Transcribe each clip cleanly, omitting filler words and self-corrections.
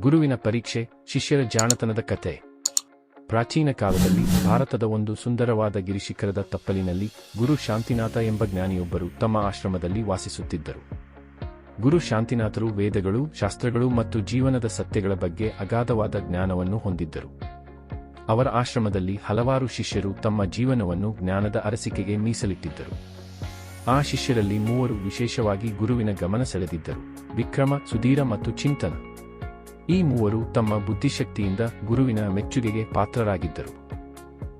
ಗುರುವಿನ ಪರೀಕ್ಷೆ, ಶಿಷ್ಯರ ಜಾಣತನದ ಕಥೆ. ಪ್ರಾಚೀನ ಕಾಲದಲ್ಲಿ ಭಾರತದ ಒಂದು ಸುಂದರವಾದ ಗಿರಿಶಿಖರದ ತಪ್ಪಲಿನಲ್ಲಿ ಗುರು ಶಾಂತಿನಾಥ ಎಂಬ ಜ್ಞಾನಿಯೊಬ್ಬರು ತಮ್ಮ ಆಶ್ರಮದಲ್ಲಿ ವಾಸಿಸುತ್ತಿದ್ದರು. ಗುರು ಶಾಂತಿನಾಥರು ವೇದಗಳು, ಶಾಸ್ತ್ರಗಳು ಮತ್ತು ಜೀವನದ ಸತ್ಯಗಳ ಬಗ್ಗೆ ಅಗಾಧವಾದ ಜ್ಞಾನವನ್ನು ಹೊಂದಿದ್ದರು. ಅವರ ಆಶ್ರಮದಲ್ಲಿ ಹಲವಾರು ಶಿಷ್ಯರು ತಮ್ಮ ಜೀವನವನ್ನು ಜ್ಞಾನದ ಅರಸಿಕೆಗೆ ಮೀಸಲಿಟ್ಟಿದ್ದರು. ಆ ಶಿಷ್ಯರಲ್ಲಿ 3 ವಿಶೇಷವಾಗಿ ಗುರುವಿನ ಗಮನ ಸೆಳೆದಿದ್ದರು: ವಿಕ್ರಮ, ಸುಧೀರ ಮತ್ತು ಚಿಂತನ. ಈ 3 ತಮ್ಮ ಬುದ್ಧಿಶಕ್ತಿಯಿಂದ ಗುರುವಿನ ಮೆಚ್ಚುಗೆಗೆ ಪಾತ್ರರಾಗಿದ್ದರು.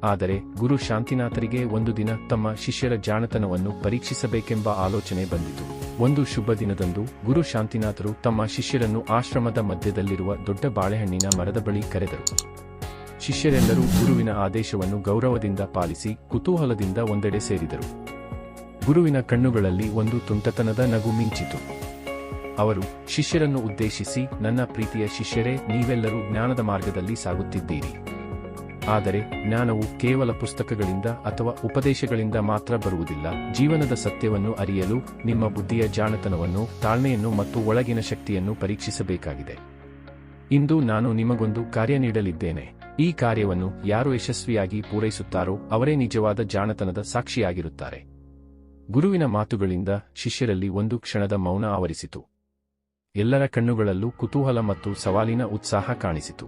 ಆದರೆ ಗುರು ಶಾಂತಿನಾಥರಿಗೆ ಒಂದು ದಿನ ತಮ್ಮ ಶಿಷ್ಯರ ಜಾಣತನವನ್ನು ಪರೀಕ್ಷಿಸಬೇಕೆಂಬ ಆಲೋಚನೆ ಬಂದಿತು. ಒಂದು ಶುಭ ದಿನದಂದು ಗುರು ಶಾಂತಿನಾಥರು ತಮ್ಮ ಶಿಷ್ಯರನ್ನು ಆಶ್ರಮದ ಮಧ್ಯದಲ್ಲಿರುವ ದೊಡ್ಡ ಬಾಳೆಹಣ್ಣಿನ ಮರದ ಬಳಿ ಕರೆದರು. ಶಿಷ್ಯರೆಲ್ಲರೂ ಗುರುವಿನ ಆದೇಶವನ್ನು ಗೌರವದಿಂದ ಪಾಲಿಸಿ ಕುತೂಹಲದಿಂದ ಒಂದೆಡೆ ಸೇರಿದರು. ಗುರುವಿನ ಕಣ್ಣುಗಳಲ್ಲಿ ಒಂದು ತುಂಟತನದ ನಗು ಮಿಂಚಿತು. ಅವರು ಶಿಷ್ಯರನ್ನು ಉದ್ದೇಶಿಸಿ, ನನ್ನ ಪ್ರೀತಿಯ ಶಿಷ್ಯರೇ, ನೀವೆಲ್ಲರೂ ಜ್ಞಾನದ ಮಾರ್ಗದಲ್ಲಿ ಸಾಗುತ್ತಿದ್ದೀರಿ. ಆದರೆ ಜ್ಞಾನವು ಕೇವಲ ಪುಸ್ತಕಗಳಿಂದ ಅಥವಾ ಉಪದೇಶಗಳಿಂದ ಮಾತ್ರ ಬರುವುದಿಲ್ಲ. ಜೀವನದ ಸತ್ಯವನ್ನು ಅರಿಯಲು ನಿಮ್ಮ ಬುದ್ಧಿಯ ಜಾಣತನವನ್ನು, ತಾಳ್ಮೆಯನ್ನು ಮತ್ತು ಒಳಗಿನ ಶಕ್ತಿಯನ್ನು ಪರೀಕ್ಷಿಸಬೇಕಾಗಿದೆ. ಇಂದು ನಾನು ನಿಮಗೊಂದು ಕಾರ್ಯ ನೀಡಲಿದ್ದೇನೆ. ಈ ಕಾರ್ಯವನ್ನು ಯಾರು ಯಶಸ್ವಿಯಾಗಿ ಪೂರೈಸುತ್ತಾರೋ ಅವರೇ ನಿಜವಾದ ಜಾಣತನದ ಸಾಕ್ಷಿಯಾಗಿರುತ್ತಾರೆ. ಗುರುವಿನ ಮಾತುಗಳಿಂದ ಶಿಷ್ಯರಲ್ಲಿ ಒಂದು ಕ್ಷಣದ ಮೌನ ಆವರಿಸಿತು. ಎಲ್ಲರ ಕಣ್ಣುಗಳಲ್ಲೂ ಕುತೂಹಲ ಮತ್ತು ಸವಾಲಿನ ಉತ್ಸಾಹ ಕಾಣಿಸಿತು.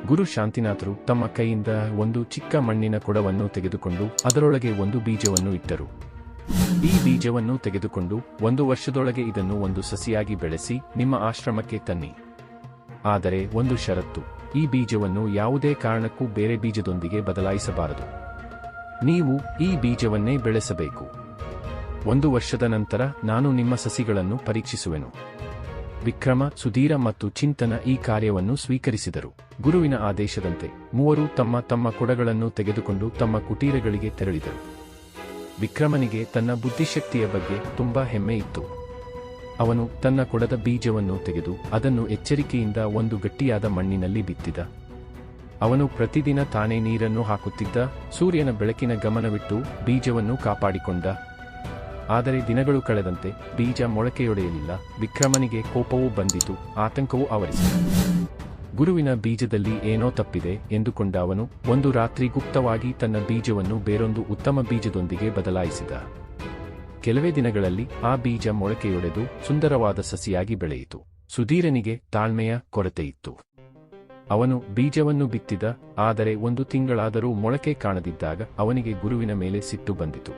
ಗುರು ಶಾಂತಿನಾಥರು ತಮ್ಮ ಕೈಯಿಂದ ಒಂದು ಚಿಕ್ಕ ಮಣ್ಣಿನ ಕೊಡವನ್ನು ತೆಗೆದುಕೊಂಡು ಅದರೊಳಗೆ ಒಂದು ಬೀಜವನ್ನು ಇಟ್ಟರು. ಈ ಬೀಜವನ್ನು ತೆಗೆದುಕೊಂಡು 1 ವರ್ಷದೊಳಗೆ ಇದನ್ನು ಒಂದು ಸಸಿಯಾಗಿ ಬೆಳೆಸಿ ನಿಮ್ಮ ಆಶ್ರಮಕ್ಕೆ ತನ್ನಿ. ಆದರೆ ಒಂದು ಷರತ್ತು: ಈ ಬೀಜವನ್ನು ಯಾವುದೇ ಕಾರಣಕ್ಕೂ ಬೇರೆ ಬೀಜದೊಂದಿಗೆ ಬದಲಾಯಿಸಬಾರದು. ನೀವು ಈ ಬೀಜವನ್ನೇ ಬೆಳೆಸಬೇಕು. 1 ವರ್ಷದ ನಂತರ ನಾನು ನಿಮ್ಮ ಸಸಿಗಳನ್ನು ಪರೀಕ್ಷಿಸುವೆನು. ವಿಕ್ರಮ, ಸುಧೀರ ಮತ್ತು ಚಿಂತನ ಈ ಕಾರ್ಯವನ್ನು ಸ್ವೀಕರಿಸಿದರು. ಗುರುವಿನ ಆದೇಶದಂತೆ 3 ತಮ್ಮ ತಮ್ಮ ಕೊಡಗಳನ್ನು ತೆಗೆದುಕೊಂಡು ತಮ್ಮ ಕುಟೀರಗಳಿಗೆ ತೆರಳಿದರು. ವಿಕ್ರಮನಿಗೆ ತನ್ನ ಬುದ್ಧಿಶಕ್ತಿಯ ಬಗ್ಗೆ ತುಂಬಾ ಹೆಮ್ಮೆ ಇತ್ತು. ಅವನು ತನ್ನ ಕೊಡದ ಬೀಜವನ್ನು ತೆಗೆದು ಅದನ್ನು ಎಚ್ಚರಿಕೆಯಿಂದ ಒಂದು ಗಟ್ಟಿಯಾದ ಮಣ್ಣಿನಲ್ಲಿ ಬಿತ್ತಿದ. ಅವನು ಪ್ರತಿದಿನ ತಾನೇ ನೀರನ್ನು ಹಾಕುತ್ತಿದ್ದ, ಸೂರ್ಯನ ಬೆಳಕಿನ ಗಮನವಿಟ್ಟು ಬೀಜವನ್ನು ಕಾಪಾಡಿಕೊಂಡ. ಆದರೆ ದಿನಗಳು ಕಳೆದಂತೆ ಬೀಜ ಮೊಳಕೆಯೊಡೆಯಲಿಲ್ಲ. ವಿಕ್ರಮನಿಗೆ ಕೋಪವೂ ಬಂದಿತು, ಆತಂಕವೂ ಆವರಿಸಿತು. ಗುರುವಿನ ಬೀಜದಲ್ಲಿ ಏನೋ ತಪ್ಪಿದೆ ಎಂದುಕೊಂಡ ಅವನು ಒಂದು ರಾತ್ರಿ ಗುಪ್ತವಾಗಿ ತನ್ನ ಬೀಜವನ್ನು ಬೇರೊಂದು ಉತ್ತಮ ಬೀಜದೊಂದಿಗೆ ಬದಲಾಯಿಸಿದ. ಕೆಲವೇ ದಿನಗಳಲ್ಲಿ ಆ ಬೀಜ ಮೊಳಕೆಯೊಡೆದು ಸುಂದರವಾದ ಸಸಿಯಾಗಿ ಬೆಳೆಯಿತು. ಸುಧೀರನಿಗೆ ತಾಳ್ಮೆಯ ಕೊರತೆಯಿತ್ತು. ಅವನು ಬೀಜವನ್ನು ಬಿತ್ತಿದ, ಆದರೆ 1 ತಿಂಗಳಾದರೂ ಮೊಳಕೆ ಕಾಣದಿದ್ದಾಗ ಅವನಿಗೆ ಗುರುವಿನ ಮೇಲೆ ಸಿಟ್ಟು ಬಂದಿತು.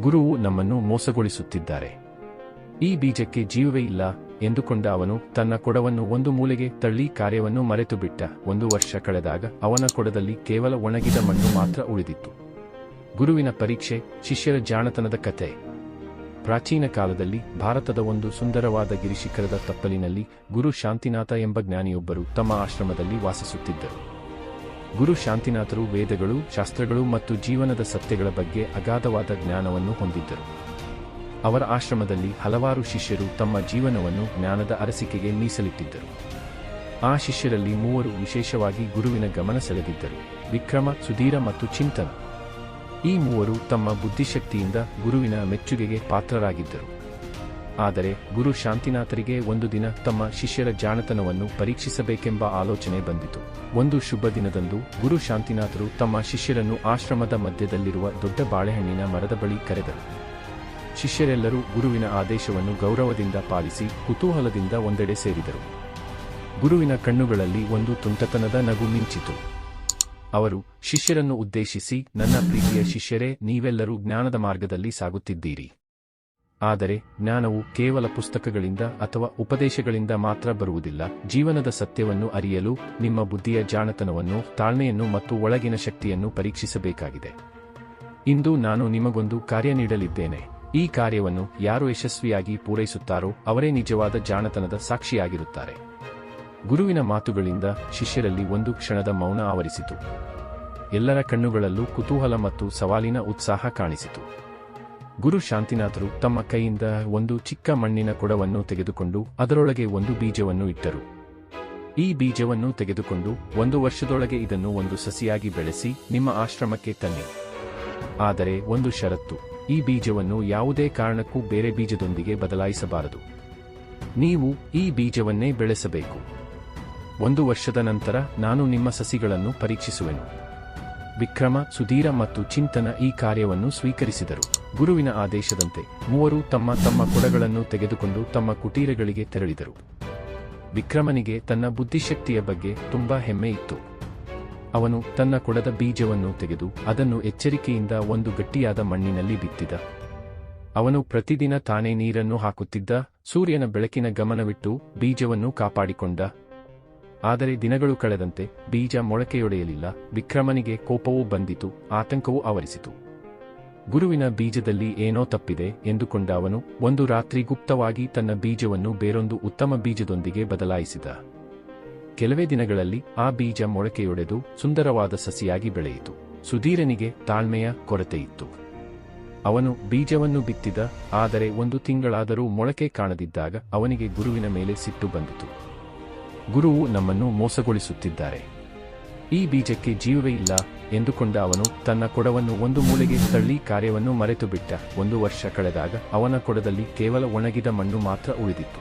ಗುರುವು ನಮ್ಮನ್ನು ಮೋಸಗೊಳಿಸುತ್ತಿದ್ದಾರೆ, ಈ ಬೀಜಕ್ಕೆ ಜೀವವೇ ಇಲ್ಲ ಎಂದುಕೊಂಡ ಅವನು ತನ್ನ ಕೊಡವನ್ನು ಒಂದು ಮೂಲೆಗೆ ತಳ್ಳಿ ಕಾರ್ಯವನ್ನು ಮರೆತುಬಿಟ್ಟ. 1 ವರ್ಷ ಕಳೆದಾಗ ಅವನ ಕೊಡದಲ್ಲಿ ಕೇವಲ ಒಣಗಿದ ಮಣ್ಣು ಮಾತ್ರ ಉಳಿದಿತ್ತು. ಗುರುವಿನ ಪರೀಕ್ಷೆ, ಶಿಷ್ಯರ ಜಾಣತನದ ಕಥೆ. ಪ್ರಾಚೀನ ಕಾಲದಲ್ಲಿ ಭಾರತದ ಒಂದು ಸುಂದರವಾದ ಗಿರಿಶಿಖರದ ತಪ್ಪಲಿನಲ್ಲಿ ಗುರು ಶಾಂತಿನಾಥ ಎಂಬ ಜ್ಞಾನಿಯೊಬ್ಬರು ತಮ್ಮ ಆಶ್ರಮದಲ್ಲಿ ವಾಸಿಸುತ್ತಿದ್ದರು. ಗುರು ಶಾಂತಿನಾಥರು ವೇದಗಳು, ಶಾಸ್ತ್ರಗಳು ಮತ್ತು ಜೀವನದ ಸತ್ಯಗಳ ಬಗ್ಗೆ ಅಗಾಧವಾದ ಜ್ಞಾನವನ್ನು ಹೊಂದಿದ್ದರು. ಅವರ ಆಶ್ರಮದಲ್ಲಿ ಹಲವಾರು ಶಿಷ್ಯರು ತಮ್ಮ ಜೀವನವನ್ನು ಜ್ಞಾನದ ಅರಸಿಕೆಗೆ ಮೀಸಲಿಟ್ಟಿದ್ದರು. ಆ ಶಿಷ್ಯರಲ್ಲಿ 3 ವಿಶೇಷವಾಗಿ ಗುರುವಿನ ಗಮನ ಸೆಳೆದಿದ್ದರು: ವಿಕ್ರಮ, ಸುಧೀರ ಮತ್ತು ಚಿಂತನ. ಈ 3 ತಮ್ಮ ಬುದ್ಧಿಶಕ್ತಿಯಿಂದ ಗುರುವಿನ ಮೆಚ್ಚುಗೆಗೆ ಪಾತ್ರರಾಗಿದ್ದರು. ಆದರೆ ಗುರು ಶಾಂತಿನಾಥರಿಗೆ ಒಂದು ದಿನ ತಮ್ಮ ಶಿಷ್ಯರ ಜಾಣತನವನ್ನು ಪರೀಕ್ಷಿಸಬೇಕೆಂಬ ಆಲೋಚನೆ ಬಂದಿತು. ಒಂದು ಶುಭ ದಿನದಂದು ಗುರು ಶಾಂತಿನಾಥರು ತಮ್ಮ ಶಿಷ್ಯರನ್ನು ಆಶ್ರಮದ ಮಧ್ಯದಲ್ಲಿರುವ ದೊಡ್ಡ ಬಾಳೆಹಣ್ಣಿನ ಮರದ ಬಳಿ ಕರೆದರು. ಶಿಷ್ಯರೆಲ್ಲರೂ ಗುರುವಿನ ಆದೇಶವನ್ನು ಗೌರವದಿಂದ ಪಾಲಿಸಿ ಕುತೂಹಲದಿಂದ ಒಂದೆಡೆ ಸೇರಿದರು. ಗುರುವಿನ ಕಣ್ಣುಗಳಲ್ಲಿ ಒಂದು ತುಂಟತನದ ನಗು ಮಿಂಚಿತು. ಅವರು ಶಿಷ್ಯರನ್ನು ಉದ್ದೇಶಿಸಿ, ನನ್ನ ಪ್ರೀತಿಯ ಶಿಷ್ಯರೇ, ನೀವೆಲ್ಲರೂ ಜ್ಞಾನದ ಮಾರ್ಗದಲ್ಲಿ ಸಾಗುತ್ತಿದ್ದೀರಿ. ಆದರೆ ಜ್ಞಾನವು ಕೇವಲ ಪುಸ್ತಕಗಳಿಂದ ಅಥವಾ ಉಪದೇಶಗಳಿಂದ ಮಾತ್ರ ಬರುವುದಿಲ್ಲ. ಜೀವನದ ಸತ್ಯವನ್ನು ಅರಿಯಲು ನಿಮ್ಮ ಬುದ್ಧಿಯ ಜಾಣತನವನ್ನು, ತಾಳ್ಮೆಯನ್ನು ಮತ್ತು ಒಳಗಿನ ಶಕ್ತಿಯನ್ನು ಪರೀಕ್ಷಿಸಬೇಕಾಗಿದೆ. ಇಂದು ನಾನು ನಿಮಗೊಂದು ಕಾರ್ಯ ನೀಡಲಿದ್ದೇನೆ. ಈ ಕಾರ್ಯವನ್ನು ಯಾರು ಯಶಸ್ವಿಯಾಗಿ ಪೂರೈಸುತ್ತಾರೋ ಅವರೇ ನಿಜವಾದ ಜಾಣತನದ ಸಾಕ್ಷಿಯಾಗಿರುತ್ತಾರೆ. ಗುರುವಿನ ಮಾತುಗಳಿಂದ ಶಿಷ್ಯರಲ್ಲಿ ಒಂದು ಕ್ಷಣದ ಮೌನ ಆವರಿಸಿತು. ಎಲ್ಲರ ಕಣ್ಣುಗಳಲ್ಲೂ ಕುತೂಹಲ ಮತ್ತು ಸವಾಲಿನ ಉತ್ಸಾಹ ಕಾಣಿಸಿತು. ಗುರು ಶಾಂತಿನಾಥರು ತಮ್ಮ ಕೈಯಿಂದ ಒಂದು ಚಿಕ್ಕ ಮಣ್ಣಿನ ಕೊಡವನ್ನು ತೆಗೆದುಕೊಂಡು ಅದರೊಳಗೆ ಒಂದು ಬೀಜವನ್ನು ಇಟ್ಟರು. ಈ ಬೀಜವನ್ನು ತೆಗೆದುಕೊಂಡು 1 ವರ್ಷದೊಳಗೆ ಇದನ್ನು ಒಂದು ಸಸಿಯಾಗಿ ಬೆಳೆಸಿ ನಿಮ್ಮ ಆಶ್ರಮಕ್ಕೆ ತನ್ನಿ. ಆದರೆ ಒಂದು ಷರತ್ತು: ಈ ಬೀಜವನ್ನು ಯಾವುದೇ ಕಾರಣಕ್ಕೂ ಬೇರೆ ಬೀಜದೊಂದಿಗೆ ಬದಲಾಯಿಸಬಾರದು. ನೀವು ಈ ಬೀಜವನ್ನೇ ಬೆಳೆಸಬೇಕು. 1 ವರ್ಷದ ನಂತರ ನಾನು ನಿಮ್ಮ ಸಸಿಗಳನ್ನು ಪರೀಕ್ಷಿಸುವೆನು. ವಿಕ್ರಮ, ಸುಧೀರ ಮತ್ತು ಚಿಂತನ ಈ ಕಾರ್ಯವನ್ನು ಸ್ವೀಕರಿಸಿದರು. ಗುರುವಿನ ಆದೇಶದಂತೆ ಮೂವರು ತಮ್ಮ ತಮ್ಮ ಕೊಡಗಳನ್ನು ತೆಗೆದುಕೊಂಡು ತಮ್ಮ ಕುಟೀರಗಳಿಗೆ ತೆರಳಿದರು. ವಿಕ್ರಮನಿಗೆ ತನ್ನ ಬುದ್ಧಿಶಕ್ತಿಯ ಬಗ್ಗೆ ತುಂಬಾ ಹೆಮ್ಮೆ ಇತ್ತು. ಅವನು ತನ್ನ ಕೊಡದ ಬೀಜವನ್ನು ತೆಗೆದು ಅದನ್ನು ಎಚ್ಚರಿಕೆಯಿಂದ ಒಂದು ಗಟ್ಟಿಯಾದ ಮಣ್ಣಿನಲ್ಲಿ ಬಿತ್ತಿದ. ಅವನು ಪ್ರತಿದಿನ ತಾನೇ ನೀರನ್ನು ಹಾಕುತ್ತಿದ್ದ, ಸೂರ್ಯನ ಬೆಳಕಿನ ಗಮನವಿಟ್ಟು ಬೀಜವನ್ನು ಕಾಪಾಡಿಕೊಂಡ. ಆದರೆ ದಿನಗಳು ಕಳೆದಂತೆ ಬೀಜ ಮೊಳಕೆಯೊಡೆಯಲಿಲ್ಲ. ವಿಕ್ರಮನಿಗೆ ಕೋಪವೂ ಬಂದಿತು, ಆತಂಕವೂ ಆವರಿಸಿತು. ಗುರುವಿನ ಬೀಜದಲ್ಲಿ ಏನೋ ತಪ್ಪಿದೆ ಎಂದುಕೊಂಡ ಅವನು ಒಂದು ರಾತ್ರಿ ಗುಪ್ತವಾಗಿ ತನ್ನ ಬೀಜವನ್ನು ಬೇರೊಂದು ಉತ್ತಮ ಬೀಜದೊಂದಿಗೆ ಬದಲಾಯಿಸಿದ. ಕೆಲವೇ ದಿನಗಳಲ್ಲಿ ಆ ಬೀಜ ಮೊಳಕೆಯೊಡೆದು ಸುಂದರವಾದ ಸಸಿಯಾಗಿ ಬೆಳೆಯಿತು. ಸುಧೀರನಿಗೆ ತಾಳ್ಮೆಯ ಕೊರತೆಯಿತ್ತು. ಅವನು ಬೀಜವನ್ನು ಬಿತ್ತಿದ, ಆದರೆ 1 ತಿಂಗಳಾದರೂ ಮೊಳಕೆ ಕಾಣದಿದ್ದಾಗ ಅವನಿಗೆ ಗುರುವಿನ ಮೇಲೆ ಸಿಟ್ಟು ಬಂದಿತು. ಗುರುವು ನಮ್ಮನ್ನು ಮೋಸಗೊಳಿಸುತ್ತಿದ್ದಾರೆ, ಈ ಬೀಜಕ್ಕೆ ಜೀವವೇ ಇಲ್ಲ ಎಂದುಕೊಂಡ ಅವನು ತನ್ನ ಕೊಡವನ್ನು ಒಂದು ಮೂಲೆಗೆ ತಳ್ಳಿ ಕಾರ್ಯವನ್ನು ಮರೆತುಬಿಟ್ಟ. 1 ವರ್ಷ ಕಳೆದಾಗ ಅವನ ಕೊಡದಲ್ಲಿ ಕೇವಲ ಒಣಗಿದ ಮಣ್ಣು ಮಾತ್ರ ಉಳಿದಿತ್ತು.